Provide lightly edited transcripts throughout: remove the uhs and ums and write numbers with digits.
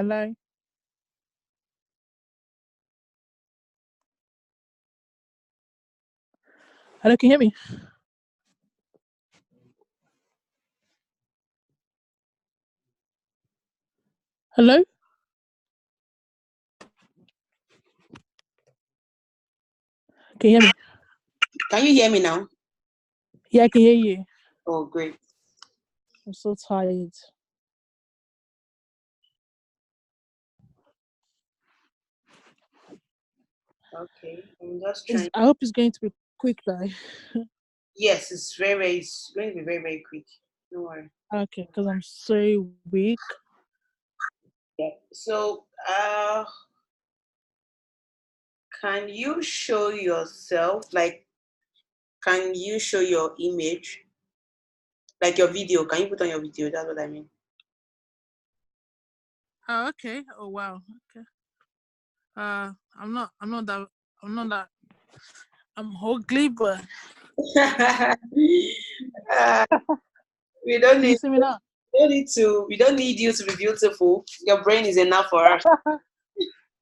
Hello. Hello, can you hear me? Hello? Can you hear me? Can you hear me now? Yeah, I can hear you. Oh, great. I'm so tired. Okay, I'm just trying. I hope it's going to be quick though. Yes, it's going to be very, very quick. Don't worry. Okay, because I'm so weak. Yeah. So, can you show yourself? Like, can you show your image? Like your video? Can you put on your video? That's what I mean. Oh, okay. Oh wow. Okay. I'm not that I'm ugly, but we don't can you need. see me now? We don't need you to be beautiful. Your brain is enough for us.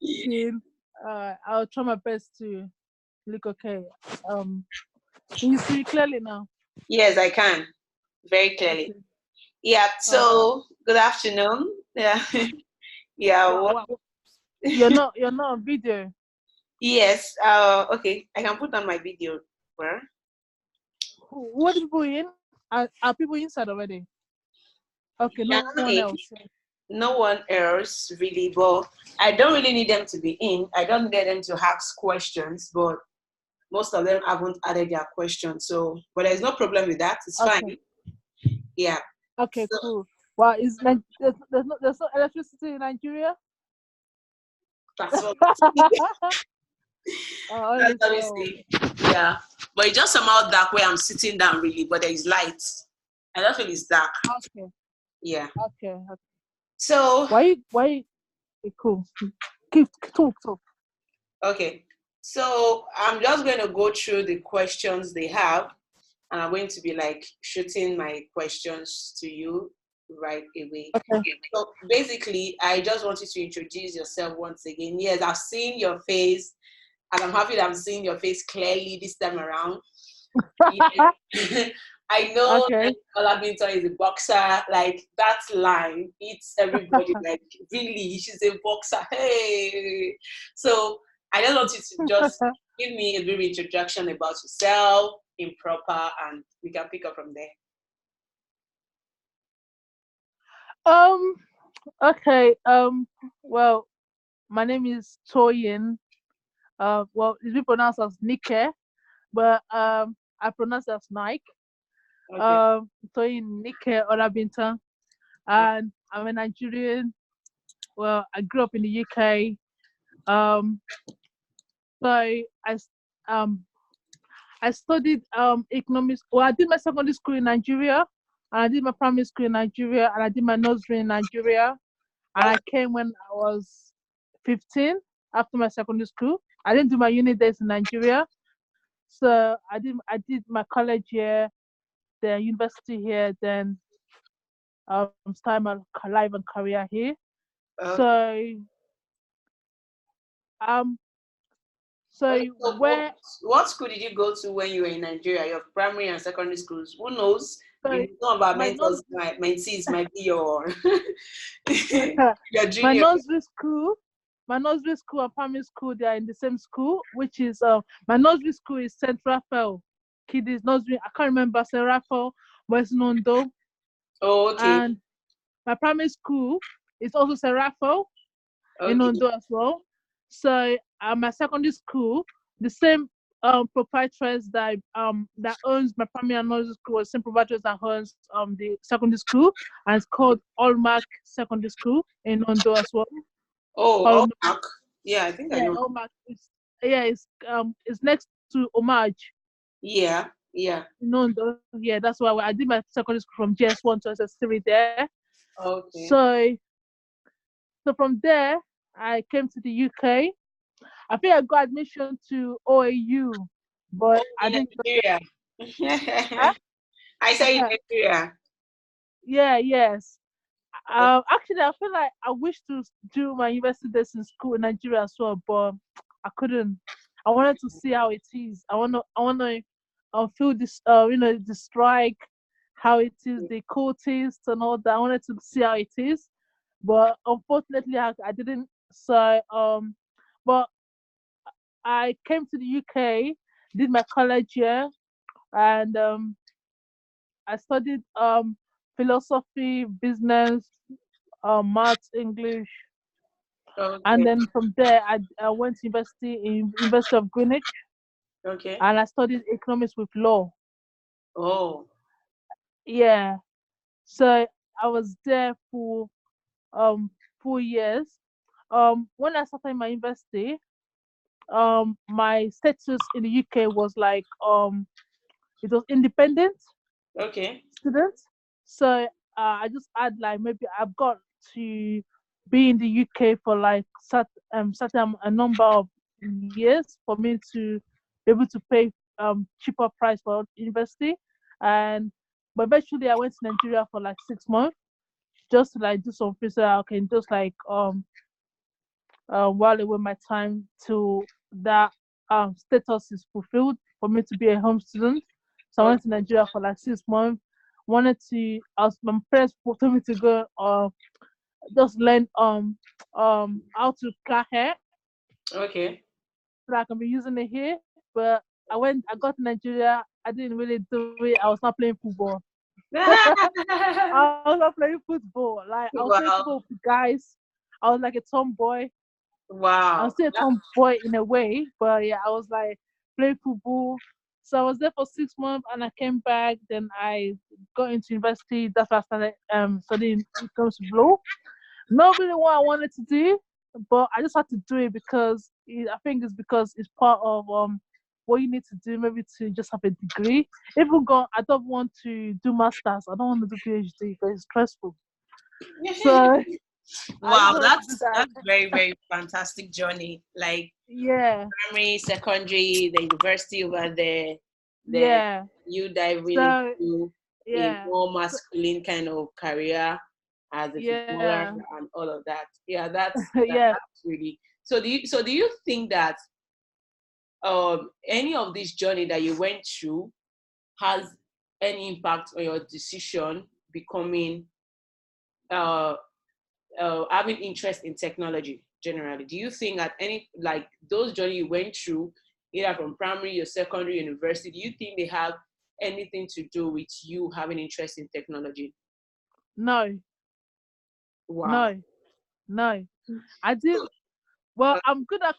Chill. I'll try my best to look okay. Can you see me clearly now? Yes, I can. Very clearly. Okay. Yeah. So, good afternoon. Yeah. Yeah. Wow. You're not on video. Yes. Okay. I can put on my video. Where? What are people in? Are people inside already? Okay, Yeah, no one else. no one else really, but I don't really need them to be in. I don't need them to ask questions, but most of them haven't added their questions. So, but there's no problem with that. It's Okay. fine. Yeah. Okay, So, cool. Well, there's no electricity in Nigeria? that's what. Oh, That's what we see. Yeah. But it's just somehow dark where I'm sitting down, really. But there is light. I don't feel it's dark. okay. Yeah. Okay. So. Why? Cool. Talk. Okay. So I'm just going to go through the questions they have, and I'm going to be like shooting my questions to you right away. Okay. So basically, I just want you to introduce yourself once again. Yes, I've seen your face, and I'm happy that I'm seeing your face clearly this time around. Yeah. I know Okay. Olabintan is a boxer. Like that line eats everybody. Like really, she's a boxer. Hey, so I just want you to just give me a brief introduction about yourself in proper, and we can pick up from there. Okay. Well, my name is Toyin. Well, it's been pronounced as Nike, but I pronounce it as Nike. Okay. Toyin Nike Olabintan, and I'm a Nigerian. Well, I grew up in the UK. So I studied economics. Well, I did my secondary school in Nigeria, and I did my primary school in Nigeria, and I did my nursery in Nigeria, and I came when I was 15 after my secondary school. I didn't do my uni days in Nigeria, so I did my college here, then university here, then started my life and career here. So um so where what school did you go to when you were in Nigeria? Your primary and secondary schools. Who knows? so You know about my mentors, mentees might be your your my junior. nursery school and primary school, they are in the same school, which is my nursery school is St. Raphael Kiddies Nursery. I can't remember St. Raphael, West Nondo. Oh, okay. And my primary school is also St. Raphael in Okay. Ondo as well. So my secondary school, the same proprietress that owns my primary and nursery school, same proprietress that owns the secondary school, and it's called Allmark Secondary School in Ondo as well. Oh, Mark. Yeah, I think I know. Allmark it's next to Homage. Yeah, yeah. In Ondo. Yeah, that's why I did my secondary school from GS1 to SS3 there. Okay. So from there I came to the UK. I think I got admission to OAU, but I didn't go Nigeria. there. I say in Nigeria. Yes. Actually, I feel like I wish to do my university days in school in Nigeria as well, but I couldn't. I wanted to see how it is. I want to feel this, the strike, how it is, the cool taste and all that. I wanted to see how it is, but unfortunately, I didn't. So, but I came to the UK, did my college year, and I studied philosophy, business, maths, English, and Okay. then from there I went to university in University of Greenwich, Okay. and I studied economics with law. Oh. Yeah, so I was there for 4 years. When I started my university, my status in the UK was like it was independent Okay. student. So I just had like maybe I've got to be in the UK for like certain a number of years for me to be able to pay cheaper price for university, and but eventually I went to Nigeria for like 6 months just to like do some things so I can just like while away my time till that status is fulfilled for me to be a home student. So I went to Okay. Nigeria for like 6 months. Wanted to, my parents told me to go just learn how to cut hair Okay. so that I can be using it here. But I got to Nigeria. I didn't really do it. I was not playing football. I was not playing football. Like I was playing football Wow. with guys. I was like a tomboy. I'm Wow. still a tomboy in a way, but yeah, I was like playing football. So I was there for 6 months, and I came back. Then I got into university. That's why I started studying economics of law. Not really what I wanted to do, but I just had to do it because I think it's because it's part of what you need to do, maybe to just have a degree. Even go, I don't want to do masters. I don't want to do PhD because it's stressful. So I just Wow, wanted to do that's that. very, very fantastic journey. Like Yeah, primary, secondary, the university over there, then yeah. you diving So into a yeah, more masculine kind of career as a footballer yeah, and all of that. Yeah, yeah. that's really so. Do you think that any of this journey that you went through has any impact on your decision becoming uh, having interest in technology generally? Do you think that any like those journey you went through, either from primary or secondary, university, do you think they have anything to do with you having interest in technology? No, Wow. no, no. I didn't. Well, I'm good at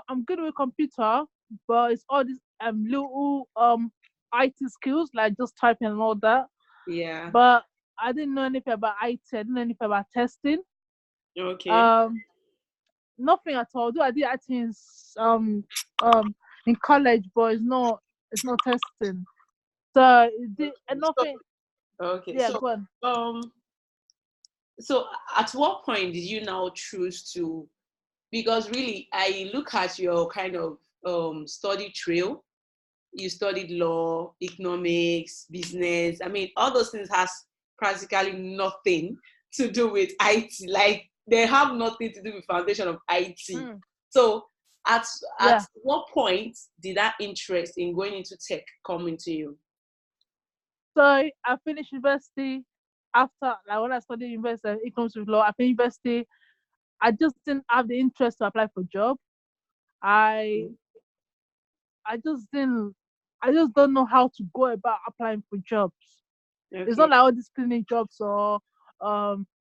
I'm good with computer, but it's all these little IT skills like just typing and all that. Yeah. But I didn't know anything about IT. I didn't know anything about testing. Okay. Um, Nothing at all. Though I did IT in college, but it's not testing. So it did and So, nothing. okay. Yeah, go on. Um so at what point did you now choose to, because really I look at your kind of study trail. You studied law, economics, business. I mean, all those things has practically nothing to do with IT. Like they have nothing to do with foundation of IT. Mm, So at yeah. what point did that interest in going into tech come into you? So I finished university after like when I studied university economics with law. I finished university. I just didn't have the interest to apply for job. I I just didn't. I just don't know how to go about applying for jobs. It's not Okay. like all these cleaning jobs or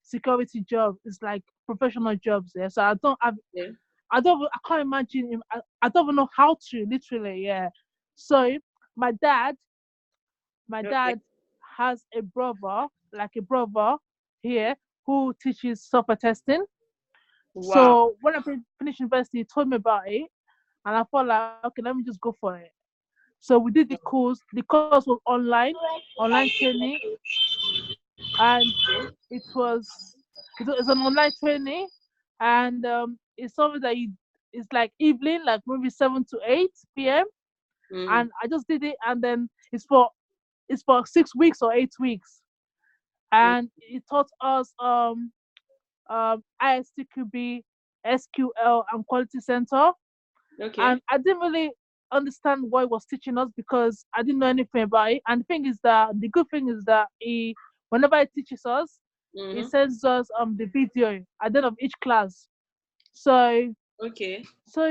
security jobs. It's like professional jobs. Yeah. So I don't have. Yeah. I can't imagine. I don't even know how to literally. Yeah. So my dad, my Okay. dad has a brother, like a brother here who teaches software testing. Wow. So when I finished university, he told me about it, and I thought like, okay, let me just go for it. So we did the course. The course was online training, and it was it's an online training, and it's something that it's like evening, like maybe 7 to 8 p.m. Mm. And I just did it, and then it's for 6 weeks or 8 weeks. and it taught us ISTQB, SQL, and Quality Center. Okay. And I didn't really understand what he was teaching us because I didn't know anything about it. And the thing is that the good thing is that whenever he teaches us, he Mm-hmm. sends us the video at the end of each class. So Okay. so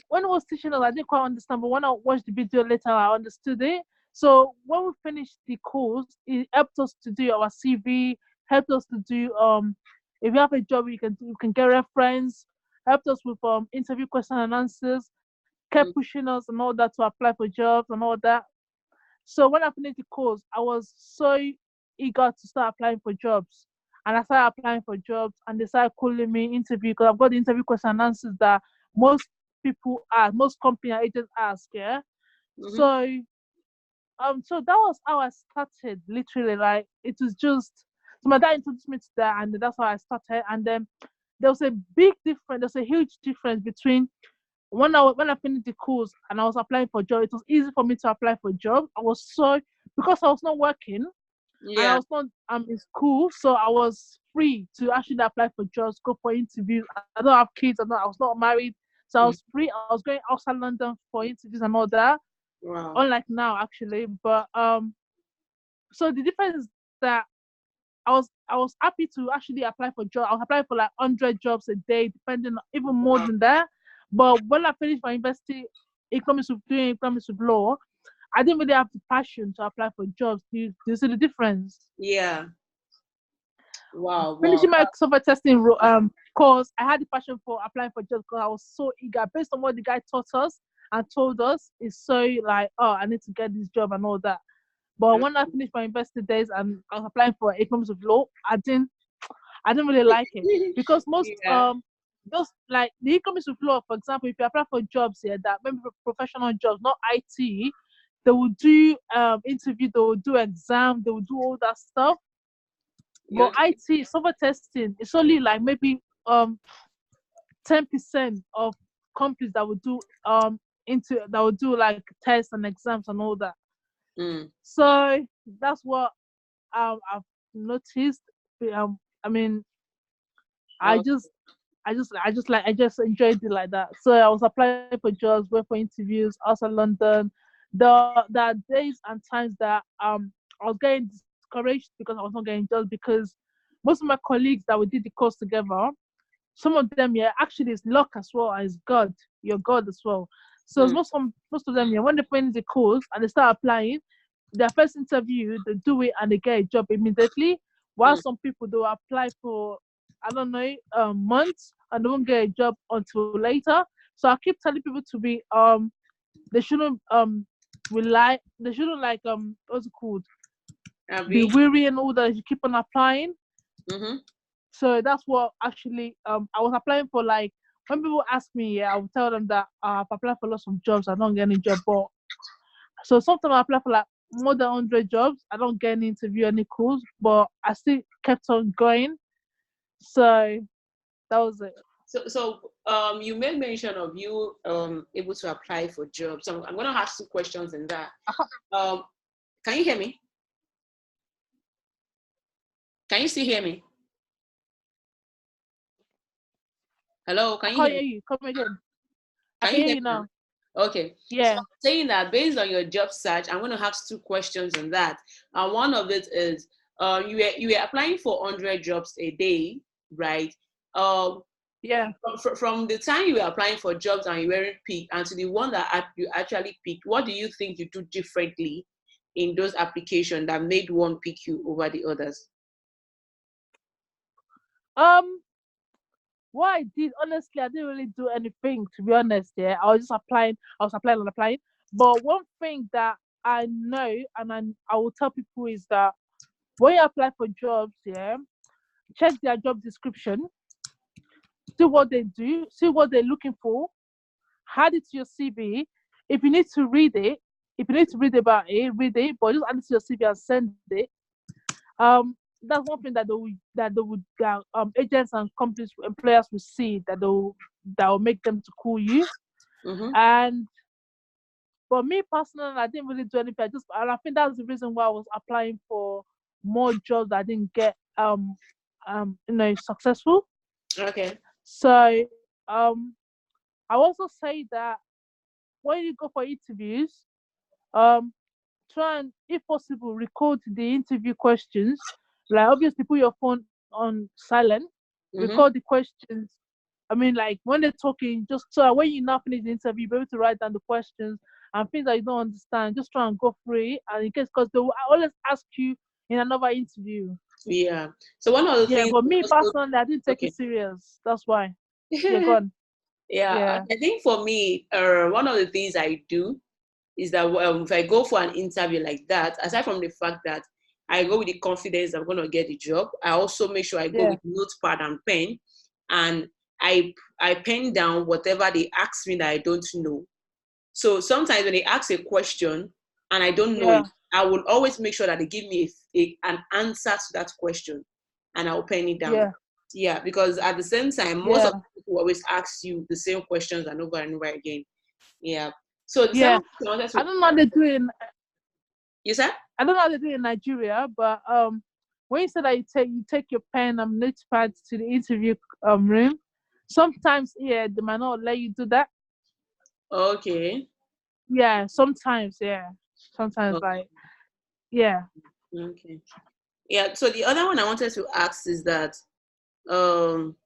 when he was teaching us, I didn't quite understand, but when I watched the video later, I understood it. So when we finished the course, it helped us to do our CV, helped us to do if you have a job you can get reference, helped us with interview question and answers, kept Mm. pushing us and all that to apply for jobs and all that. So when I finished the course, I was so eager to start applying for jobs. And I started applying for jobs and they started calling me interview because I've got the interview question and answers that most people ask, most company and agents ask, yeah. Mm-hmm. So that was how I started, literally. Like it was just so my dad introduced me to that and that's how I started. And then there was a big difference, there's a huge difference between when I finished the course and I was applying for job, it was easy for me to apply for job. I was so because I was not working and I Yeah. was not in school, so I was free to actually apply for jobs, go for interviews. I don't have kids, I was not married, so I Mm. was free. I was going outside London for interviews and all that. Wow. Unlike now, actually, but so the difference is that I was happy to actually apply for jobs. I was applying for like 100 jobs a day, depending even more Wow. than that. But when I finished my university doing economics with law, I didn't really have the passion to apply for jobs. Do you see the difference? Yeah. Wow. Wow. Finishing my software testing course, I had the passion for applying for jobs because I was so eager. Based on what the guy taught us and told us, it's so like, oh, I need to get this job and all that. But when I finished my university days and I was applying for economics of law, I didn't really like it because most Yeah. those like the economics of law, for example, if you apply for jobs here that maybe professional jobs, not IT, they will do interview, they will do exam, they will do all that stuff. You But okay? IT software testing, it's only like maybe 10% of companies that will do like tests and exams and all that. Mm. So that's what I've noticed. I mean, I Oh, just I just enjoyed it like that. So I was applying for jobs, went for interviews outside London. There are days and times that I was getting discouraged because I was not getting jobs because most of my colleagues that we did the course together, some of them, yeah, actually it's luck as well as God, your God as well. So mm. most of them, yeah, when they finish the course and they start applying, their first interview, they do it and they get a job immediately. While Mm. some people they will apply for I don't know months and they won't get a job until later. So I keep telling people to be they shouldn't they shouldn't like what's it called be Abby. weary and all that. You keep on applying. Mm-hmm. So that's what actually I was applying for. Like when people ask me, yeah, I will tell them that I've applied for lots of jobs. I don't get any job, but so sometimes I apply for like more than 100 jobs. I don't get any interview, any calls, but I still kept on going. So that was it. You made mention of you able to apply for jobs. So I'm gonna ask two questions in that. Um, can you hear me? Can you still hear me? Hello, I can you can't hear hear me? you. Come again. I Can can you hear hear you me now. now? Okay. So Yeah. saying that based on your job search, I'm gonna ask two questions on that. And one of it is you were applying for 100 jobs a day, right? Um, Yeah. from the time you were applying for jobs and you weren't picked and to the one that you actually picked, what do you think you do differently in those applications that made one pick you over the others? Um. What I did, honestly, I didn't really do anything. To be honest, yeah, I was just applying. I was applying and applying. But one thing that I know, and I will tell people is that when you apply for jobs, yeah, check their job description, see what they do, see what they're looking for, add it to your CV. If you need to read it, if you need to read about it, read it, but just add it to your CV and send it. That's one thing that agents and companies employers will see that will make them to call you. Mm-hmm. And for me personally, I didn't really do anything. And I think that's the reason why I was applying for more jobs that I didn't get successful. Okay. So I also say that when you go for interviews, um try and, if possible, record the interview questions. Like, obviously put your phone on silent, record Mm-hmm. the questions. I mean, like, when they're talking, just so that when you now finish the interview, be able to write down the questions and things that you don't understand. Just try and go through it, and in case, because they will always ask you in another interview. Yeah. So one of the Yeah, things but me also, personally, I didn't take it okay. serious. That's why. Yeah, go on. Yeah, Yeah, I think for me, one of the things I do is that if I go for an interview like that, aside from the fact that I go with the confidence I'm going to get the job, I also make sure I go yeah, with notepad and pen, and I pen down whatever they ask me that I don't know. So sometimes when they ask a question and I don't know it, yeah, I will always make sure that they give me an answer to that question, and I'll pen it down. yeah, Yeah, because at the same time, most of yeah, the people always ask you the same questions and over again. Yeah. So the yeah. second question I wanted I to, don't know how they do in you said? I don't know how they do it in Nigeria, but when you say that you take your pen and notepad to the interview room, sometimes, yeah, they might not let you do that. Okay. Yeah, sometimes, yeah, sometimes, Okay. like, yeah. Okay. Yeah. So the other one I wanted to ask is that um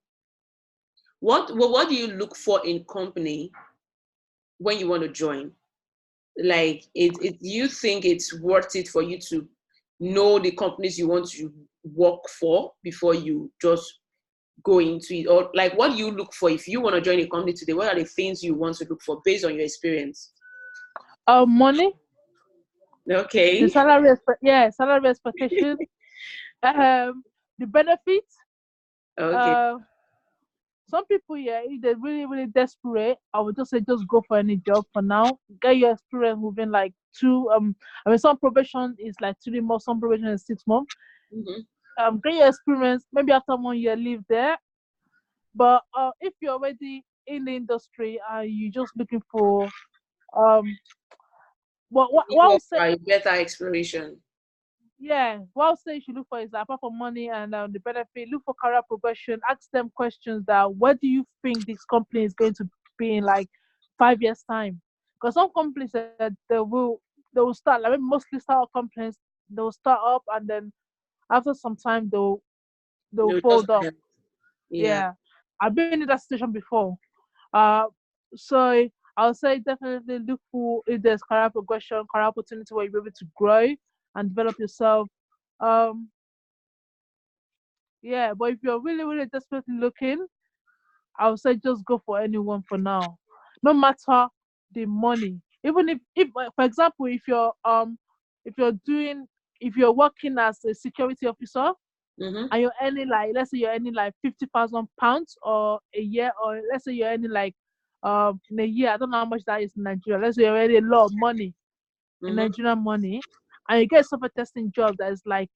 what do you look for in company when you want to join? Like you think it's worth it for you to know the companies you want to work for before you just go into it? Or like what do you look for if you want to join a company today? What are the things you want to look for based on your experience? Money, the Okay. salary, yeah, salary expectation, the benefits. Okay. Uh, some people, yeah, if they're really, really desperate, I would just say just go for any job for now. Get your experience within like two. I mean, some probation is like 3 months, some probation is 6 months. Mm-hmm. Get your experience. Maybe after 1 year, leave there. But if you're already in the industry and you're just looking for um, what I More would say, for a better exploration. yeah, what I would say you should look for is that apart from money and the benefit, look for career progression. Ask them questions that what do you think this company is going to be in like 5 years time? Because some companies they will start, like, mostly startup companies, they'll start up and then after some time they'll No, just fold up. yeah. Yeah, I've been in that situation before. Uh, so I'll say definitely look for if there's career progression, career opportunity where you're able to grow and develop yourself. Um, yeah, but if you're really, really desperately looking, I would say just go for anyone for now. No matter the money. Even if for example, if you're doing if you're working as a security officer Mm-hmm. and you're earning, like, let's say you're earning like £50,000 or a year, or let's say you're earning like in a year, I don't know how much that is in Nigeria. Let's say you're earning a lot of money in Mm-hmm. Nigerian money, and you get a software testing job that is like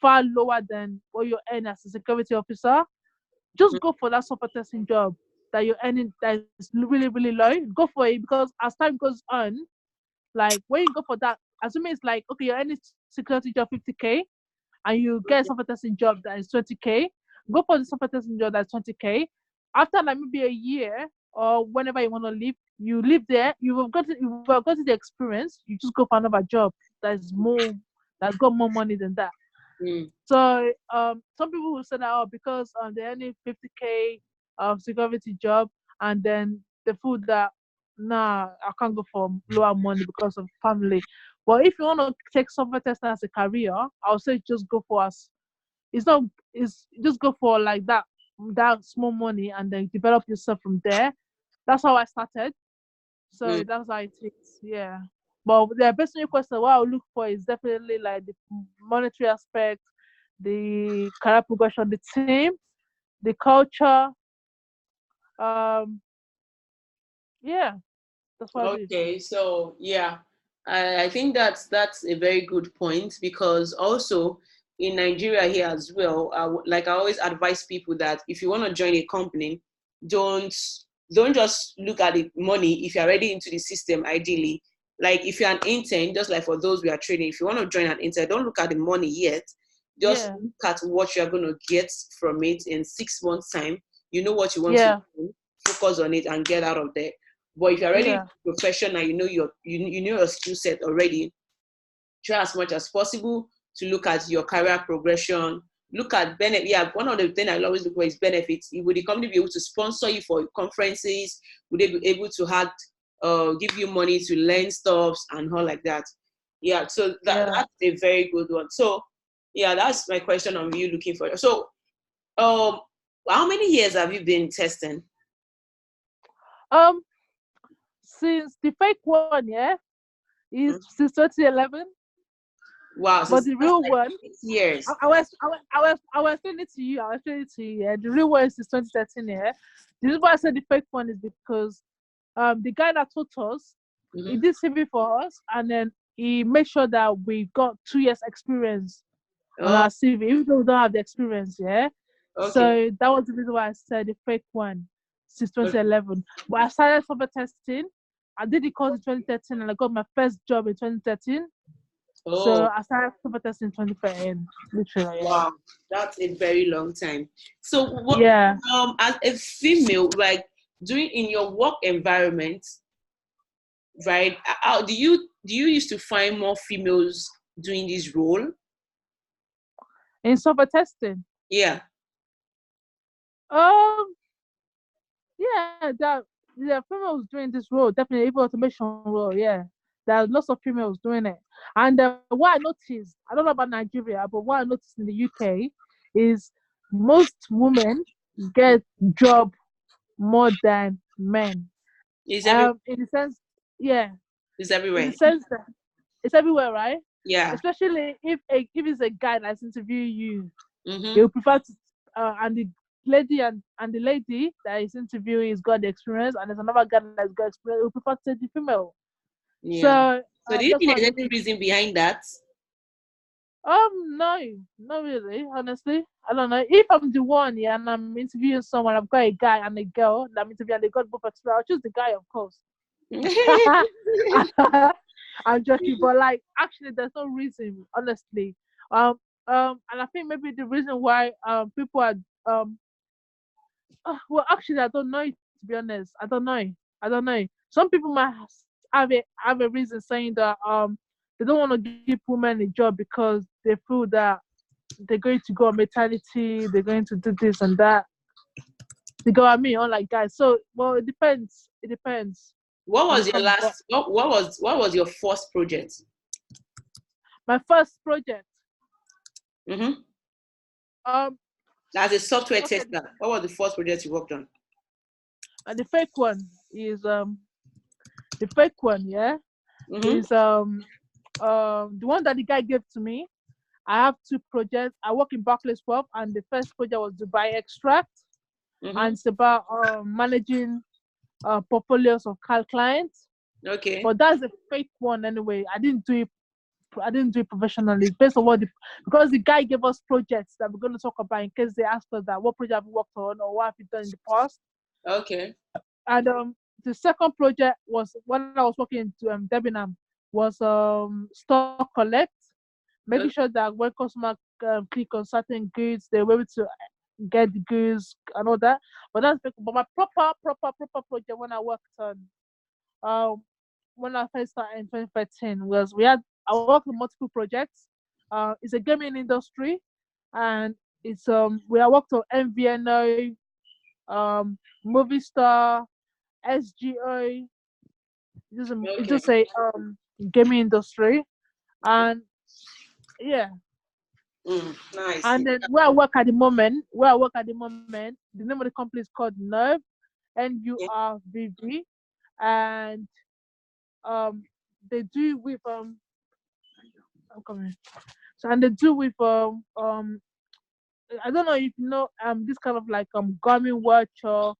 far lower than what you're earning as a security officer. Just go for that software testing job that you're earning that is really, really low. Go for it, because as time goes on, like when you go for that, assuming it's like, okay, you're earning security job 50K and you get a software testing job that is 20K, go for the software testing job that's 20K. After like maybe a year or whenever you want to leave, you live there, you have gotten the experience, you just go for another job that's got more money than that. Mm. So some people will say that, oh, because they're earning 50K security job, and then the food that, nah, I can't go for lower money because of family. But if you want to take software testing as a career, I'll say just go for us. It's not it's just go for like that small money and then develop yourself from there. That's how I started. So Mm. that's how it is. Yeah. But the best new question, what I'll look for is definitely like the monetary aspect, the career progression, the team, the culture. Um, yeah, that's what it is. Okay, so yeah, I think that's a very good point because also in Nigeria here as well, like I always advise people that if you want to join a company, don't don't just look at the money if you're already into the system. Ideally, like if you're an intern, just like for those we are training, if you want to join an intern, don't look at the money yet. Just Yeah. look at what you're going to get from it in 6 months' time. You know what you want Yeah. to do, focus on it and get out of there. But if you're already Yeah. professional, you know your skill set already, try as much as possible to look at your career progression. Look at benefit. Yeah, one of the things I always look for is benefits. Would the company be able to sponsor you for conferences? Would they be able to give you money to learn stuff and all like that? Yeah, so Yeah. that's a very good one. So yeah, that's my question on you looking for. So how many years have you been testing? Um, since the fake one, yeah, is since 2011, Wow, so but that's the real like one, 6 years. I was explaining it to you. I was explaining it to you. Yeah, the real one is since 2013. Yeah, the reason why I said the fake one is because the guy that taught us, he Mm-hmm. did CV for us, and then he made sure that we got 2 years experience on Oh, our CV, even though we don't have the experience. Yeah, okay. so that was the reason why I said the fake one since Okay. 2011. But I started software testing. I did the course in 2013, and I got my first job in 2013. So Oh, I started software testing in 2013, literally. Yeah. wow, that's a very long time. So, what Yeah. as a female, like doing in your work environment, right? How do you used to find more females doing this role? In software testing. Yeah. Um. Yeah. There are females doing this role. Definitely, even automation role. Yeah. There are lots of females doing it. And what I noticed, I don't know about Nigeria, but what I noticed in the UK is most women get job more than men. It's every In the sense, yeah, it's in the everywhere. sense that it's everywhere, right? Yeah. Especially if it's a guy that's interviewing you, Mm-hmm. they will prefer to, and the lady that is interviewing has got the experience, and there's another guy that's got experience. They will prefer to take the female. So Yeah. So, do you that's think what I there's any noticed. reason behind that? No, not really. Honestly, I don't know. If I'm the one, yeah, and I'm interviewing someone, I've got a guy and a girl that I'm interviewing, and they got both experience. I'll choose the guy, of course. I'm joking, but like actually, there's no reason, honestly. Um, and I think maybe the reason why people are well, actually, I don't know. To be honest, I don't know. I don't know. Some people might have a reason saying that they don't want to give women a job because they feel that they're going to go on maternity, they're going to do this and that. They go at me, unlike guys. So, well, it depends. It depends What on was the your company. But last? What was your first project? my first project, Mm-hmm. um, As a software okay, tester, what was the first project you worked on? and the fake one, yeah, Mm-hmm. is the one that the guy gave to me. I have two projects. I work in Barclays Wealth, and the first project was Dubai Extract, and Mm-hmm. it's about managing portfolios of clients. Okay. But that's a fake one anyway. I didn't do it. I didn't do it professionally. It's based on because the guy gave us projects that we're going to talk about in case they ask us that what project have you worked on or what have you done in the past. Okay. And the second project was when I was working in Debenham was stock collect, making Okay. sure that when customers click on certain goods, they were able to get the goods and all that. But my proper project when I worked on um when I first started in 2013 was I worked on multiple projects. It's a gaming industry, and it's we I worked on MVNO, Movie Star, SGO. It's Okay. just a gaming industry, and yeah. Nice. And then the name of the company is called NURV, Yeah. NURVV, and um, they do with I'm coming. So and they do with I don't know if you know this kind of like Garmin watch or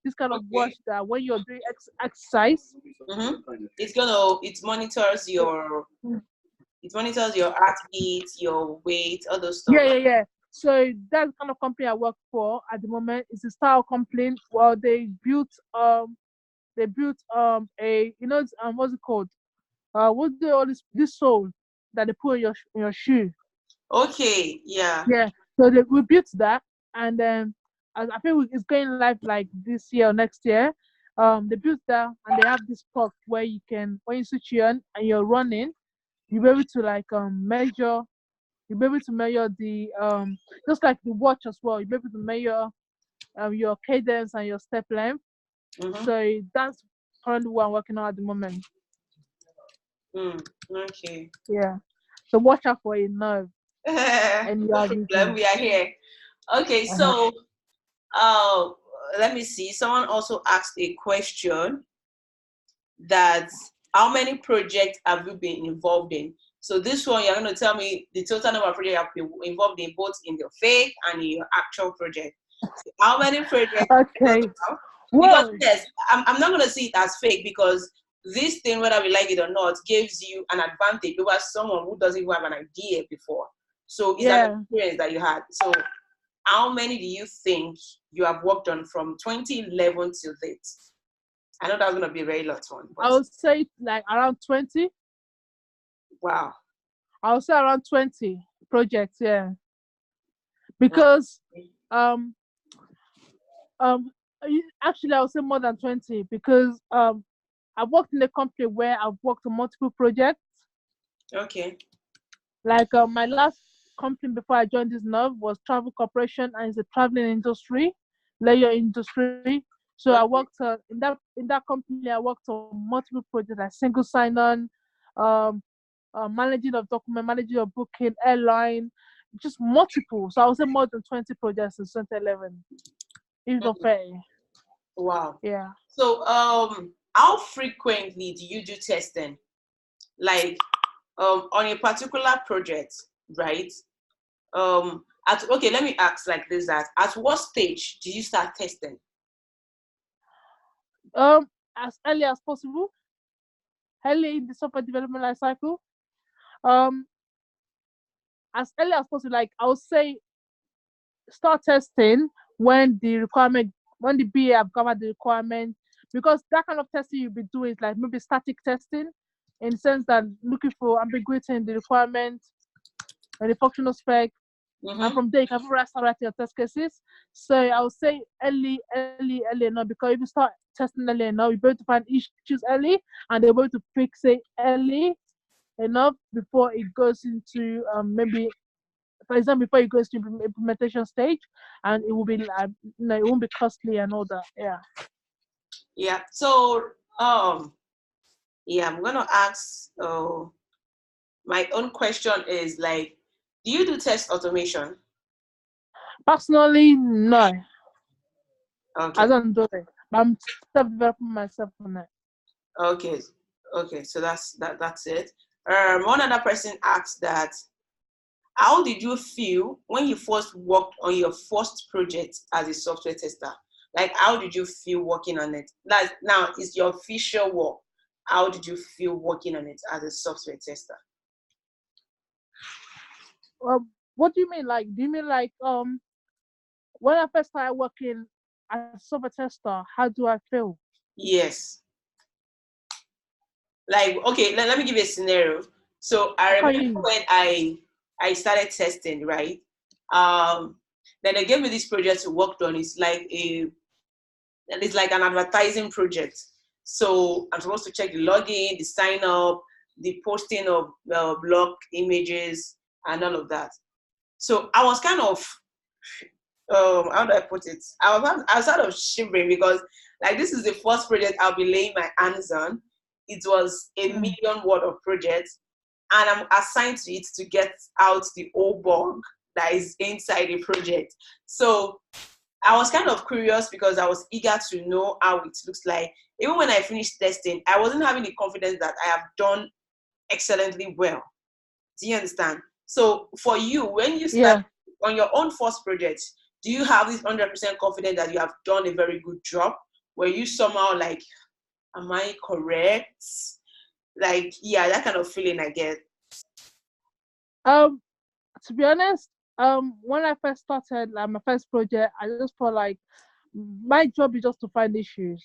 this kind of watch Okay. that when you're doing exercise. It it monitors your heartbeat, your weight, all those stuff. Yeah. So that's the kind of company I work for at the moment. It's a style company. Well, they built a what's it called? What do all this sole that they put in your shoe? Okay, yeah. Yeah. So we built that, and then I think it's going live like this year or next year. They built that, and they have this puck where you can, when you switch it on and you're running, you'll be able to like measure. You'll be able to measure the just like the watch as well. You'll be able to measure your cadence and your step length. Mm-hmm. So that's currently what I'm working on at the moment. Okay. Yeah. So watch out for a nerve and No problem. NURVV. We are here. Okay, Uh-huh. so uh, let me see. Someone also asked a question that how many projects have you been involved in? So this one, you're going to tell me the total number of projects you have been involved in, both in your fake and in your actual project. So how many projects Okay. total? Because Whoa. yes, I'm not going to see it as fake, because this thing, whether we like it or not, gives you an advantage over someone who doesn't even have an idea before. So it's an Yeah. experience that you had. So how many do you think you have worked on from 2011 till date? I know that's going to be a very lot one, but I would say like around 20. wow. I would say around 20 projects, yeah. Uh, Because um actually I would say more than 20 because I've worked in a company where I've worked on multiple projects. Okay. Like my last company before I joined this NURVV was Travel Corporation, and it's a traveling industry, layer industry. So I Okay. worked in that company. I worked on multiple projects like single sign-on, um, managing of document, managing of booking, airline, just multiple. So I would say more than 20 projects in 2011. If not Mm, fair, wow. yeah. So how frequently do you do testing? Like on a particular project, right? Okay, let me ask like this: that at what stage do you start testing? As early as possible, early in the software development life cycle. Um, as early as possible. Like I would say, start testing when the requirement, when the BA have covered the requirement, because that kind of testing you'll be doing is like maybe static testing, in the sense that looking for ambiguity in the requirement and the functional spec, and Mm-hmm. from there you can start writing your test cases. So I would say early enough, because if you start testing early enough, you'll be able to find issues early, and they'll be able to fix it early enough before it goes into maybe, for example, before it goes to implementation stage, and it will be it won't be costly and all that. Yeah. Yeah. So yeah, I'm gonna ask. My own question is like, do you do test automation? Personally, no, I Okay. don't do it. But I'm self-developing myself on it. Okay. Okay. So that's it. One other person asked that, how did you feel when you first worked on your first project as a software tester? Like, how did you feel working on it? Like, now it's your official work. How did you feel working on it as a software tester? What do you mean? Like, do you mean like when I first started working as a software tester? How do I feel? Yes. Like, okay, let me give you a scenario. So I I can't remember hear you. when I started testing, right? Then they gave me this project to work on. It's like an advertising project. So I'm supposed to check the login, the sign up, the posting of blog images, and all of that. So I was kind of, how do I put it? I was sort of shivering, because like this is the first project I'll be laying my hands on. It was a Mm. million word of project, and I'm assigned to it to get out the old bug that is inside the project. So I was kind of curious, because I was eager to know how it looks like. Even when I finished testing, I wasn't having the confidence that I have done excellently well. Do you understand? So for you, when you start Yeah. on your own first project, do you have this 100% confidence that you have done a very good job? Were you somehow like, am I correct? Like, yeah, that kind of feeling I get. Um. To be honest, when I first started like my first project, I just felt like my job is just to find issues.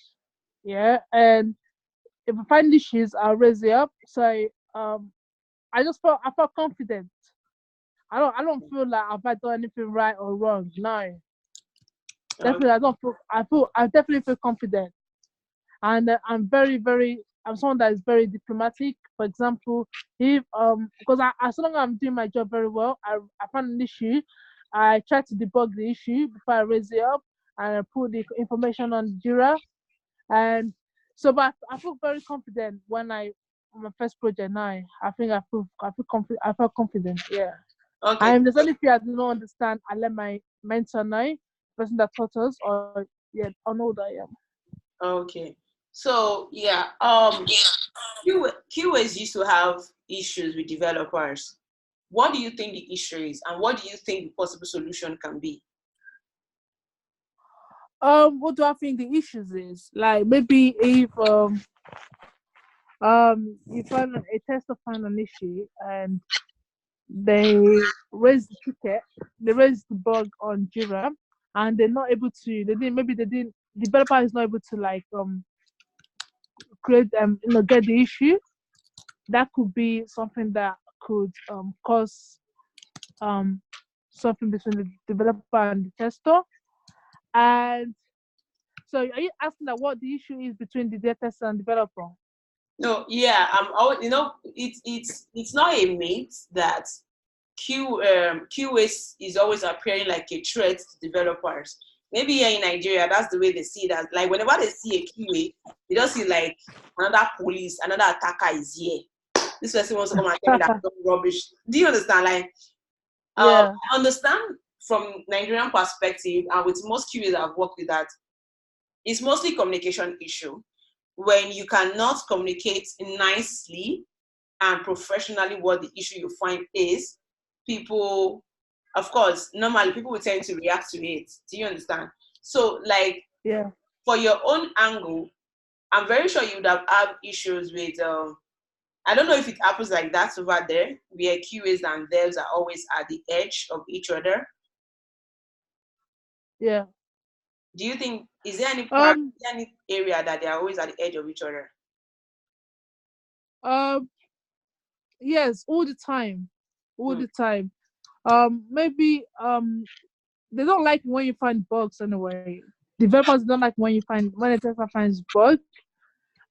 Yeah, and if I find issues, I'll raise it up. So um, I felt confident. I don't feel like I've done anything right or wrong. No, Okay. definitely I don't feel. I definitely feel confident, and I'm very very. I'm someone that is very diplomatic. For example, if because as long as I'm doing my job very well, I find an issue, I try to debug the issue before I raise it up, and I put the information on Jira. And so, but I feel very confident when on my first project now. I think I feel confident. I felt confident. Yeah. Okay. I'm there's only few I do not understand. I let my mentor know, the person that taught us, or yeah, I know that I am. Okay. So yeah, QAs used to have issues with developers. What do you think the issue is, and what do you think the possible solution can be? What do I think the issues is? Like maybe if you find a tester find an issue and they raise the ticket, they raise the bug on Jira, and they're not able to. They didn't. Maybe they didn't. Developer is not able to like create get the issue. That could be something that could cause um something between the developer and the tester. And so, are you asking that what the issue is between the data tester and developer? No, yeah, it's not a myth that QA is always appearing like a threat to developers. Maybe here in Nigeria, that's the way they see that. Like whenever they see a QA, they don't see like another police, another attacker is here. This person wants to come and tell me that I'm rubbish. Do you understand? Like, Yeah, I understand from Nigerian perspective, and with most QAs I've worked with, that it's mostly communication issue. When you cannot communicate nicely and professionally what the issue you find is, people, of course, normally people will tend to react to it. Do you understand? So, like, yeah. for your own angle, I'm very sure you would have had issues with. I don't know if it happens like that over there, where QAs and devs are always at the edge of each other. Yeah. Do you think, is there any part, Um, is there any area that they are always at the edge of each other? um, yes, all the time. All Hmm. the time. Maybe they don't like when you find bugs anyway. Developers don't like when a tester finds bug.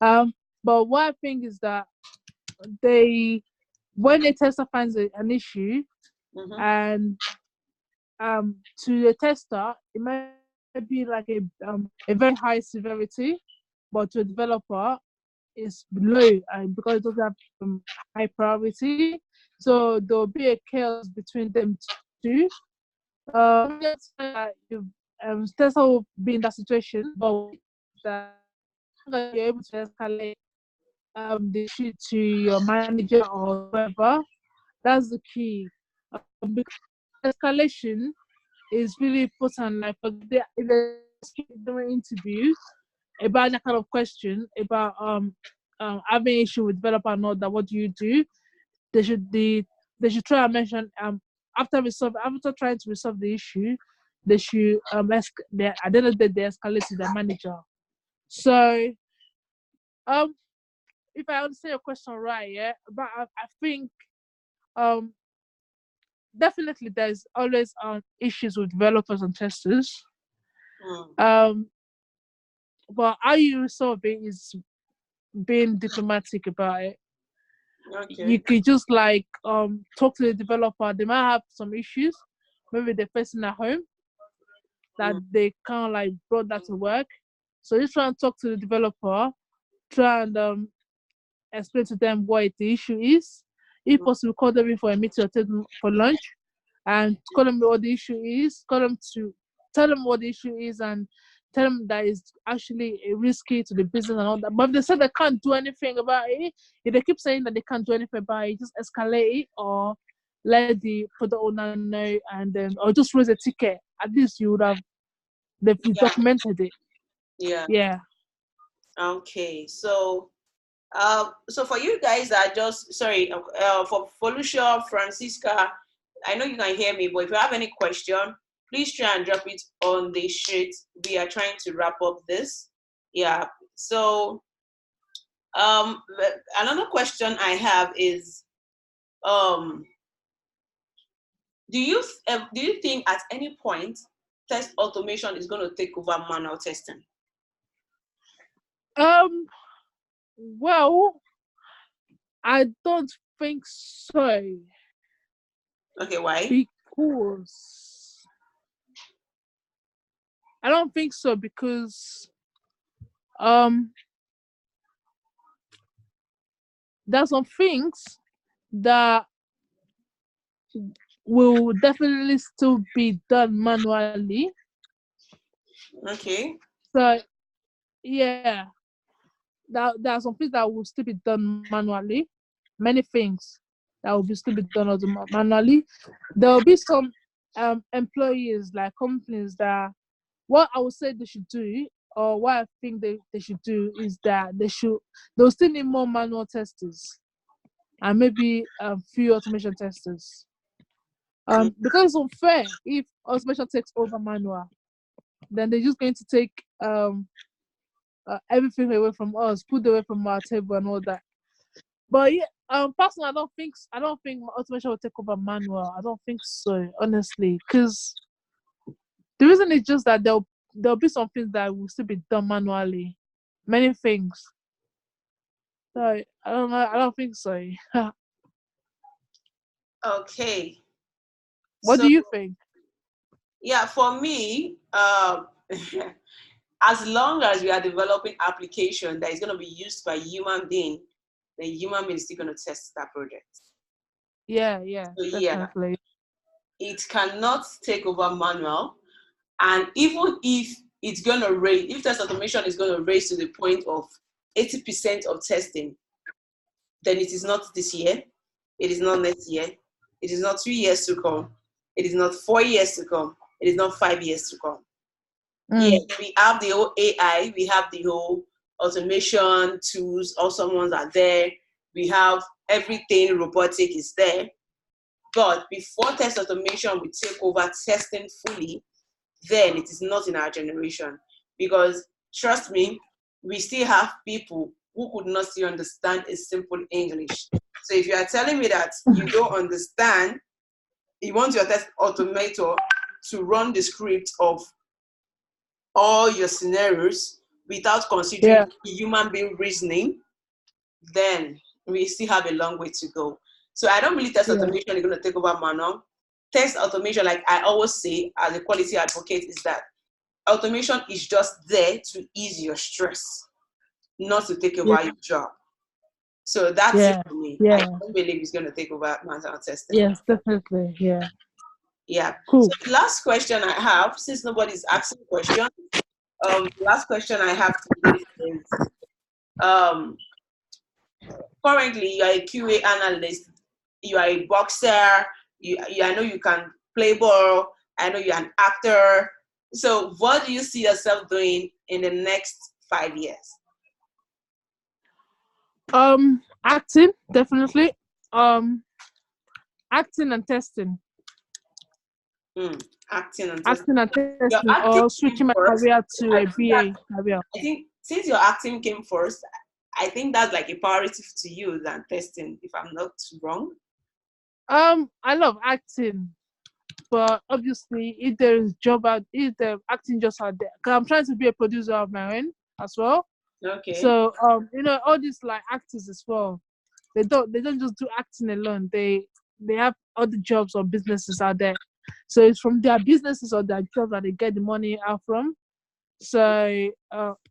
Um, but what I think is that they when a tester finds an issue Mm-hmm. and to the tester it might be like a very high severity, but to a developer is low and because it doesn't have high priority. So there'll be a chaos between them two. That's why you tester will be in that situation, but that you're able to escalate the issue to your manager or whoever. That's the key. Because escalation is really important. Like if they ask you during interview about that kind of question about having issue with developer and all that, what do you do? They should the they should try and mention after trying to resolve the issue, they should at the end of the day they escalate to their manager. So um if I understand your question right, yeah, but I think um definitely there's always issues with developers and testers. Hmm. Um but how you resolve it is being diplomatic about it. You Okay. could just like talk to the developer. They might have some issues. Maybe they're facing at home that Hmm. they can't like brought that to work. So just try and talk to the developer, try and explain to them what the issue is. If possible, call them in for a meeting or take them for lunch and call them what the issue is. Call them to tell them what the issue is and tell them that it's actually risky to the business and all that. But if they say they can't do anything about it, if they keep saying that they can't do anything about it, just escalate it or let the product owner know and then or just raise a ticket. At least you would have they've Yeah. documented it. Yeah. Yeah. Okay. So for you guys that just sorry, for Felicia, Francisca, I know you can hear me, but if you have any question, please try and drop it on the sheet. We are trying to wrap up this. Yeah. So another question I have is um Do you think at any point test automation is going to take over manual testing? Well, I don't think so. Okay, why? Because I don't think so because there's some things that will definitely still be done manually. Okay. So yeah, there are some things that will still be done manually. Many things that will still be done manually. There will be some employees, like companies, that what I would say they should do, or what I think they should do, is that they'll still need more manual testers and maybe a few automation testers. Because it's unfair if automation takes over manual, then they're just going to take everything away from us, put away from our table and all that. But yeah, personally, I don't think automation will take over manual. I don't think so, honestly, because the reason is just that there'll be some things that will still be done manually, many things. So I don't know. I don't think so. Okay. What So do you think? yeah, for me, as long as we are developing application that is going to be used by human being, the human being is still going to test that project. Yeah, So yeah, definitely. it cannot take over manual. And even if it's going to raise, if test automation is going to raise to the point of 80% of testing, then it is not this year, it is not next year, it is not 3 years to come, it is not 4 years to come, it is not 5 years to come. Yeah, we have the whole AI, we have the whole automation tools, all some ones are there. We have everything robotic is there. But before test automation will take over testing fully, then it is not in our generation. Because trust me, we still have people who could not still understand a simple English. So if you are telling me that you don't understand, you want your test automator to run the script of all your scenarios without considering human being reasoning, then we still have a long way to go. So I don't believe test automation is going to take over manual. Test automation, like I always say as a quality advocate, is that automation is just there to ease your stress, not to take over your job. So that's it for me. I don't believe it's going to take over manual testing. Yes, definitely. Yeah. Yeah. Cool. So the last question I have, since nobody's asking questions, the last question I have today is, currently you are a QA analyst, you are a boxer, I know you can play ball, I know you're an actor. So what do you see yourself doing in the next 5 years? Acting, definitely. Acting and testing. Acting and testing, your acting or switching my career to a BA career. I think since your acting came first, I think that's like a priority to you than testing, if I'm not wrong. I love acting, but obviously, if there is if the acting just out there, because I'm trying to be a producer of my own as well. Okay. So all these like actors as well, they don't just do acting alone. They have other jobs or businesses out there. So it's from their businesses or their jobs that they get the money out from. So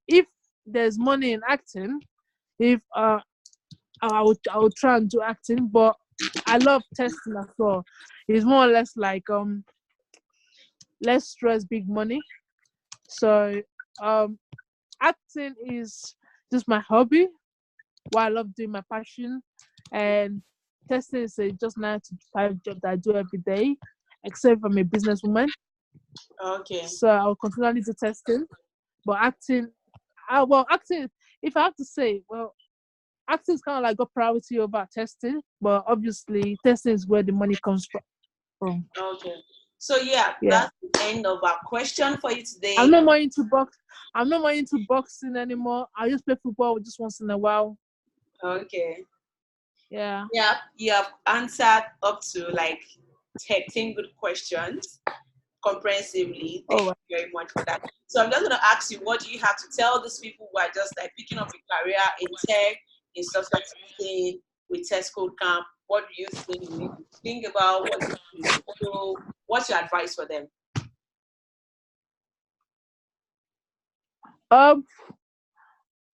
if there's money in acting, if I would try and do acting, but I love testing as well. It's more or less like less stress, big money. So acting is just my hobby, what I love doing, my passion, and testing is just 9 to 5 job that I do every day, except if I'm a businesswoman. Okay. So I'll continually do testing, but acting, acting, if I have to say, acting is kind of like got priority over testing, but obviously testing is where the money comes from. Okay. So that's the end of our question for you today. I'm not more into boxing anymore. I just play football just once in a while. Okay. Yeah. Yeah, you have answered up to like 13 good questions comprehensively. Thank Oh, you very much for that. So I'm just going to ask you, what do you have to tell these people who are just like picking up a career in tech, in software testing, with TestCode Camp? What do you think you need to think about? What do you need to do? What's your advice for them?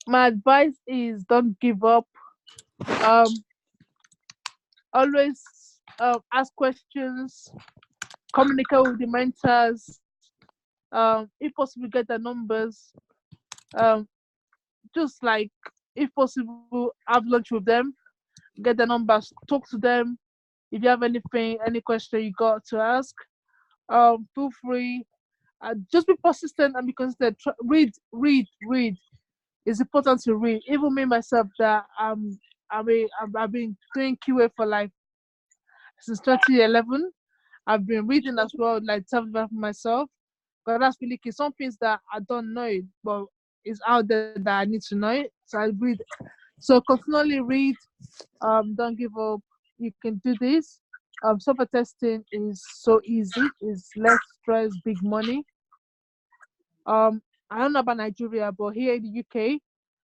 my advice is don't give up. Um, always ask questions, communicate with the mentors. If possible, get the numbers. Um, just like if possible, have lunch with them, get the numbers, talk to them. If you have anything, any question you got to ask, feel free. Just be persistent and be consistent. Read, read, read. It's important to read. Even me myself, that I've been doing QA for like since 2011. I've been reading as well, like self-development myself. But that's really key. Some things that I don't know, but it's out there that I need to know it. So I read. So continually read. Don't give up. You can do this. Software testing is so easy. It's less stress, big money. I don't know about Nigeria, but here in the UK,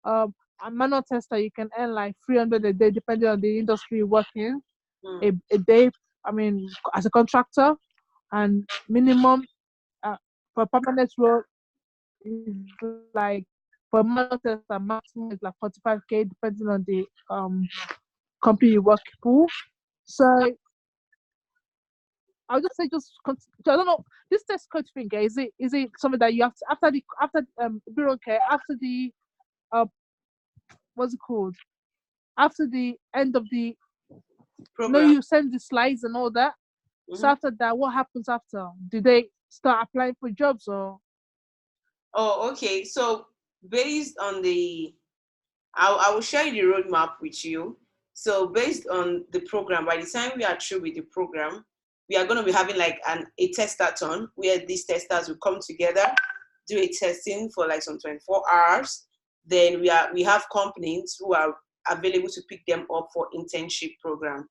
a manual tester you can earn like 300 a day, depending on the industry you work in. A day. I mean, as a contractor, and minimum for permanent role is like for manual tester maximum is like 45K, depending on the company you work for. So I'll just say I don't know, this test code thing, is it something that you have to after bureau care, after the what's it called, after the end of the Program. you send the slides and all that. So after that, what happens after? Do they start applying for jobs or? Oh, okay. So based on I will share the roadmap with you. So based on the program, by the time we are through with the program, we are going to be having like a testathon where these testers will come together, do a testing for like some 24 hours. Then we have companies who are available to pick them up for internship program.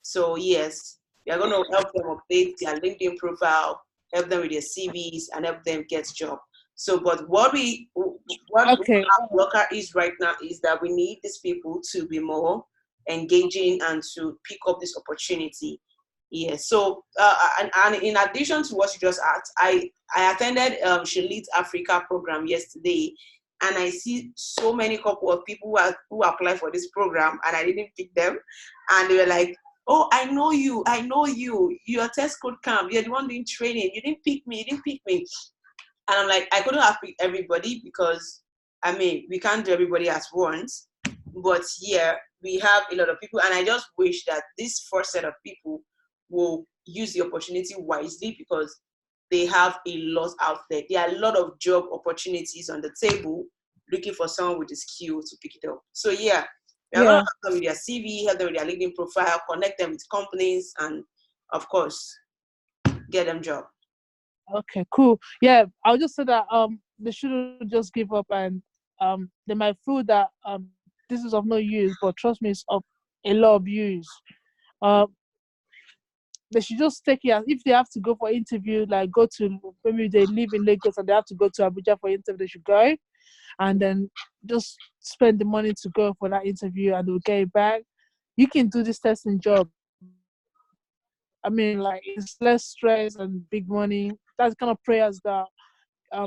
So yes, we are going to help them update their LinkedIn profile, help them with their CVs, and help them get job. So, but what Okay. our blocker is right now is that we need these people to be more engaging and to pick up this opportunity. Yeah. So, and in addition to what you just asked, I attended Shee Leads Africa program yesterday, and I see so many couple of people who apply for this program, and I didn't pick them, and they were like, "Oh, I know you. You're TestCode Camp. You're the one doing training. You didn't pick me. And I'm like, I couldn't have picked everybody because, I mean, we can't do everybody at once. But yeah, we have a lot of people. And I just wish that this first set of people will use the opportunity wisely because they have a lot out there. There are a lot of job opportunities on the table looking for someone with the skill to pick it up. So yeah, we are going to help them with their CV, help them with their LinkedIn profile, connect them with companies, and of course, get them job. Okay, cool. Yeah, I'll just say that they shouldn't just give up, and they might feel that this is of no use, but trust me, it's of a lot of use. They should just take it as if they have to go for interview, like go to, maybe they live in Lagos and they have to go to Abuja for interview, they should go and then just spend the money to go for that interview and they'll get it back. You can do this testing job. I mean, like, it's less stress and big money. That's kind of prayers that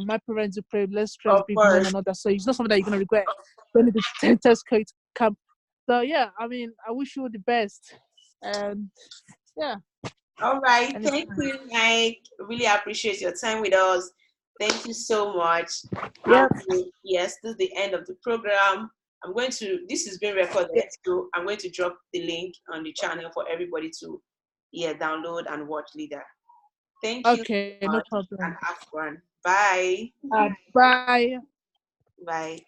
my parents would pray, less stress, Of big money, course. and all that. So it's not something that you're going to regret when the test code camp. So, yeah, I mean, I wish you all the best. And, yeah. All right. Thank Anytime. you, Mike. Really appreciate your time with us. Thank you so much. Yep. Yes, this is the end of the program. This is being recorded, so I'm going to drop the link on the channel for everybody to download and watch later. Thank you Okay, so no much and problem. have fun. Bye. Bye. Bye.